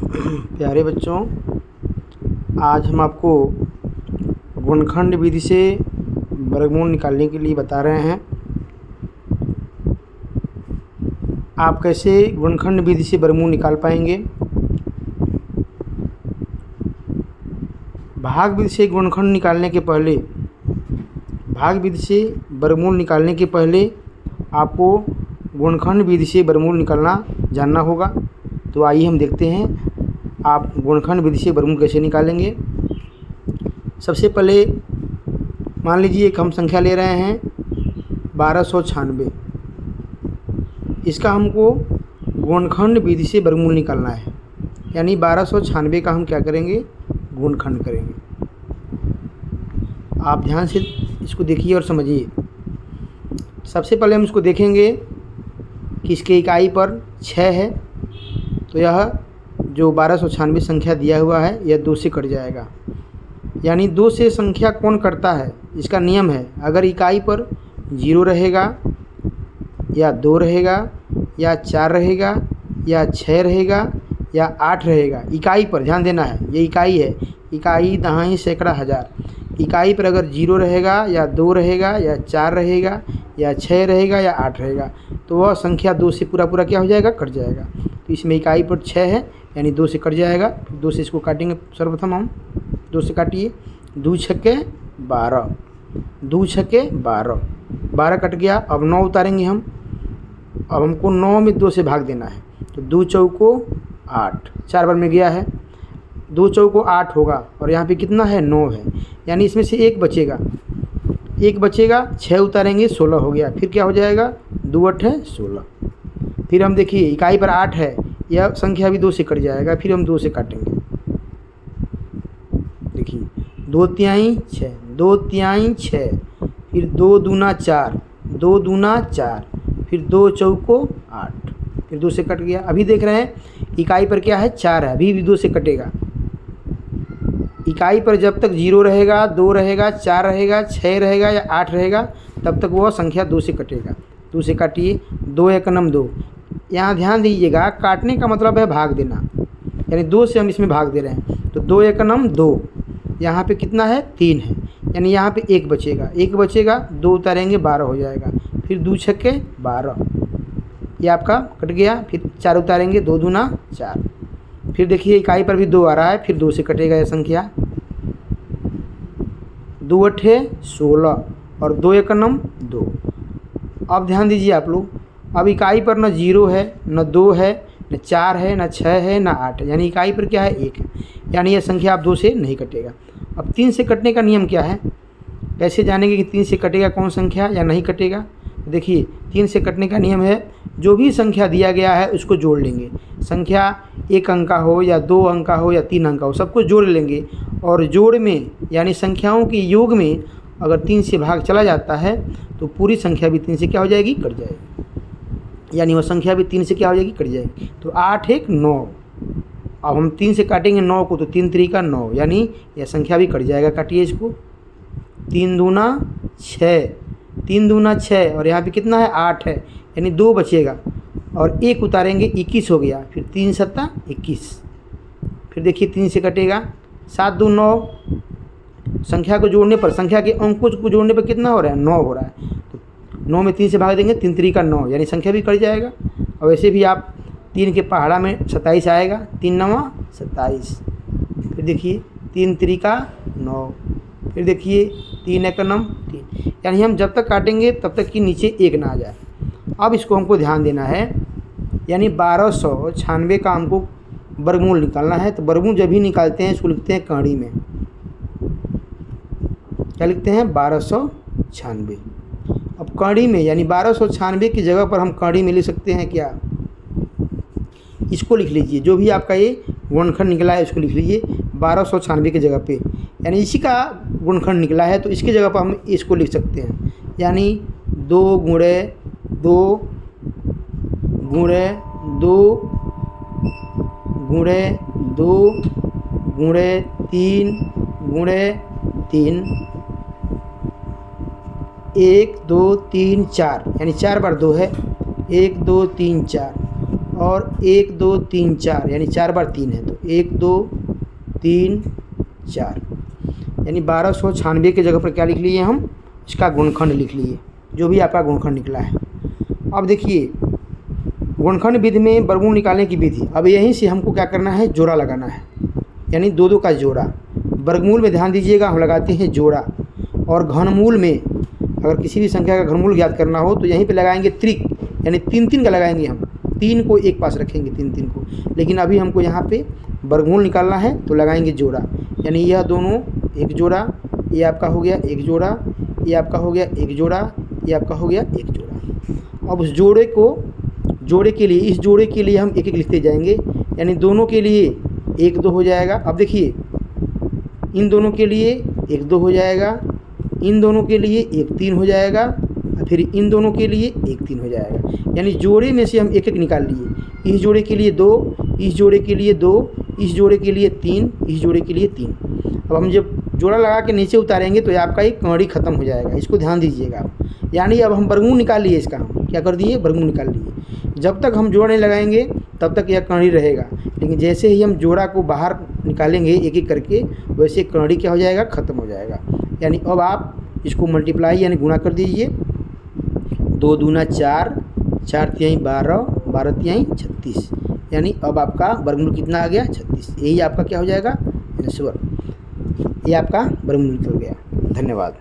प्यारे बच्चों, आज हम आपको गुणनखंड विधि से वर्गमूल निकालने के लिए बता रहे हैं। आप कैसे गुणनखंड विधि से वर्गमूल निकाल पाएंगे। भाग विधि से गुणनखंड निकालने के पहले, भाग विधि से वर्गमूल निकालने के पहले आपको गुणनखंड विधि से वर्गमूल निकालना जानना होगा। तो आइए हम देखते हैं आप गुणनखंड विधि से वर्गमूल कैसे निकालेंगे। सबसे पहले मान लीजिए एक हम संख्या ले रहे हैं 1296। इसका हमको गुणनखंड विधि से वर्गमूल निकालना है, यानी 1296 का हम क्या करेंगे, गुणनखंड करेंगे। आप ध्यान से इसको देखिए और समझिए। सबसे पहले हम इसको देखेंगे कि इसके इकाई पर 6 है, तो यह जो 1296 संख्या दिया हुआ है यह 2 से कट जाएगा। यानी 2 से संख्या कौन कटता है, इसका नियम है, अगर इकाई पर 0 रहेगा या 2 रहेगा या 4 रहेगा या 6 रहेगा या 8 रहेगा, इकाई पर ध्यान देना है, ये इकाई है, इकाई दहाई सैकड़ा हज़ार। इकाई पर अगर 0 रहेगा या 2 रहेगा या 4 रहेगा या 6 रहेगा या 8 रहेगा, तो वह संख्या 2 से पूरा क्या हो जाएगा, कट जाएगा। तो इसमें इकाई पर 6 है, यानी 2 से कट जाएगा। फिर 2 से इसको काटेंगे। सर्वप्रथम हम 2 से काटिए। 2 छक्के 12, 2 छक्के 12, 12 कट गया। अब 9 उतारेंगे हम। अब हमको 9 में 2 से भाग देना है, तो 2 चौको 8, 4 बार में गया है। 2 चौको 8 होगा और यहाँ पे कितना है, 9 है, यानी इसमें से एक बचेगा, 6 उतारेंगे, 16 हो गया। फिर क्या हो जाएगा, 2 8 है 16। फिर हम देखिए इकाई पर 8 है, यह संख्या भी 2 से कट जाएगा। फिर हम 2 से काटेंगे। देखिए 2 तिहाई 6, 2 तिहाई 6, फिर 2 दूना 4, 2 दूना 4, फिर 2 चौको 8, फिर 2 से कट गया। अभी देख रहे हैं इकाई पर क्या है, 4 है, अभी भी 2 से कटेगा। इकाई पर जब तक 0 रहेगा, 2 रहेगा, 4 रहेगा, 6 रहेगा या 8 रहेगा, तब तक वह संख्या 2 से कटेगा। 2 से काटिए। 2 एकनम 2। यहाँ ध्यान दीजिएगा, काटने का मतलब है भाग देना, यानी 2 से हम इसमें भाग दे रहे हैं। तो 2 एकनम 2, यहाँ पे कितना है, 3 है, यानी यहाँ पे 1 बचेगा, 1 बचेगा, 2 उतारेंगे, 12 हो जाएगा। फिर 2 छक्के 12, ये आपका कट गया। फिर 4 उतारेंगे, 2 दूना 4। फिर देखिए इकाई पर भी 2 आ रहा है, फिर 2 से कटेगा यह संख्या। 2 अठे 16 और 2 एकनम 2। अब ध्यान दीजिए आप लोग, अब इकाई पर न 0 है, न 2 है, न 4 है, न 6 है, न 8 है, यानी इकाई पर क्या है, 1 है, यानी यह संख्या आप 2 से नहीं कटेगा। अब 3 से कटने का नियम क्या है, कैसे जानेंगे कि 3 से कटेगा कौन संख्या या नहीं कटेगा। देखिए 3 से कटने का नियम है, जो भी संख्या दिया गया है उसको जोड़ लेंगे। संख्या 1 अंक का हो या 2 अंक का हो या 3 अंक का हो, सबको जोड़ लेंगे। और जोड़ में यानी संख्याओं के योग में अगर 3 से भाग चला जाता है तो पूरी संख्या भी 3 से क्या हो जाएगी, कट जाएगी, यानी वह संख्या भी 3 से क्या हो जाएगी, कट जाएगी। तो 8 1 9। अब हम 3 से काटेंगे 9 को, तो 3 3 9, यानी यह संख्या भी कट जाएगा। काटिए इसको। 3 दूना 6, 3 दूना 6 और यहाँ पे कितना है, 8 है, यानी 2 बचेगा और 1 उतारेंगे, 21 हो गया। फिर 3 7 21। फिर देखिए 3 से कटेगा। 7 2 9, संख्या को जोड़ने पर, संख्या के अंकों को जोड़ने पर कितना हो रहा है, 9 हो रहा है। तो 9 में 3 से भाग देंगे, 3 3 9, यानी संख्या भी कट जाएगा। और वैसे भी आप 3 के पहाड़ा में 27 आएगा, 3 9 27। फिर देखिए 3 3 9, फिर देखिए 3 एकनम 3, यानी हम जब तक काटेंगे तब तक कि नीचे 1 ना आ जाए। अब इसको हमको ध्यान देना है, यानी 1296 का हमको वर्गमूल निकालना है। तो वर्गमूल जब भी निकालते हैं इसको लिखते हैं कड़ी में, क्या लिखते हैं, 1296। अब कड़ी में यानी 1296 की जगह पर हम कड़ी में लिख सकते हैं क्या, इसको लिख लीजिए। जो भी आपका ये गुणनखंड निकला है इसको लिख लीजिए 1296 की जगह पे, यानी इसी का गुणनखंड निकला है, तो इसकी जगह पर हम इसको लिख सकते हैं, यानी 2 गुणे 2 गुणे 2 गुणे 2 गुणे 3 गुणे 3, 1 2 3 4, यानी 4 बार 2 है, 1 2 3 4, और 1 2 3 4 यानी 4 बार 3 है, तो 1 2 3 4, यानी 1296 की जगह पर क्या लिख लिए हम, इसका गुणनखंड लिख लिए, जो भी आपका गुणनखंड निकला है। अब देखिए गुणनखंड विधि में वर्गमूल निकालने की विधि, अब यहीं से हमको क्या करना है, जोड़ा लगाना है, यानी दो दो का जोड़ा। वर्गमूल में ध्यान दीजिएगा हम लगाते हैं जोड़ा, और घनमूल में अगर किसी भी संख्या का घनमूल ज्ञात करना हो तो यहीं पे लगाएंगे त्रिक, यानी 3 का लगाएंगे हम, 3 को एक पास रखेंगे 3 को। लेकिन अभी हमको यहाँ पे वर्गमूल निकालना है तो लगाएंगे जोड़ा, यानी यह दोनों एक जोड़ा, ये आपका हो गया एक जोड़ा, ये आपका हो गया एक जोड़ा, ये आपका हो गया एक जोड़ा। अब उस जोड़े के लिए, इस जोड़े के लिए हम एक एक लिखते जाएंगे, यानी दोनों के लिए 1 2 हो जाएगा। अब देखिए इन दोनों के लिए 1 2 हो जाएगा, इन दोनों के लिए 1 3 हो जाएगा, फिर इन दोनों के लिए 1 3 हो जाएगा। यानी जोड़े में से हम एक एक निकाल लिए, इस जोड़े के लिए 2, इस जोड़े के लिए 2, इस जोड़े के लिए 3, इस जोड़े के लिए 3। अब हम जब जोड़ा लगा के नीचे उतारेंगे तो आपका एक कड़ी खत्म हो जाएगा, इसको ध्यान दीजिएगा आप। यानी अब हम वर्गमूल निकाल लिए, इसका हम क्या कर दिए, वर्गमूल निकाल लिए। जब तक हम जोड़ा नहीं लगाएंगे तब तक यह कड़ी रहेगा, लेकिन जैसे ही हम जोड़ा को बाहर निकालेंगे एक एक करके, वैसे कड़ी क्या हो जाएगा, ख़त्म हो जाएगा। यानी अब आप इसको मल्टीप्लाई यानी गुणा कर दीजिए, 2 दूना 4, 4 तिहाई 12, 12 तिहाई 36, यानी अब आपका वर्गमूल कितना आ गया, 36। यही आपका क्या हो जाएगा, आंसर, ये आपका वर्गमूल निकल गया। धन्यवाद।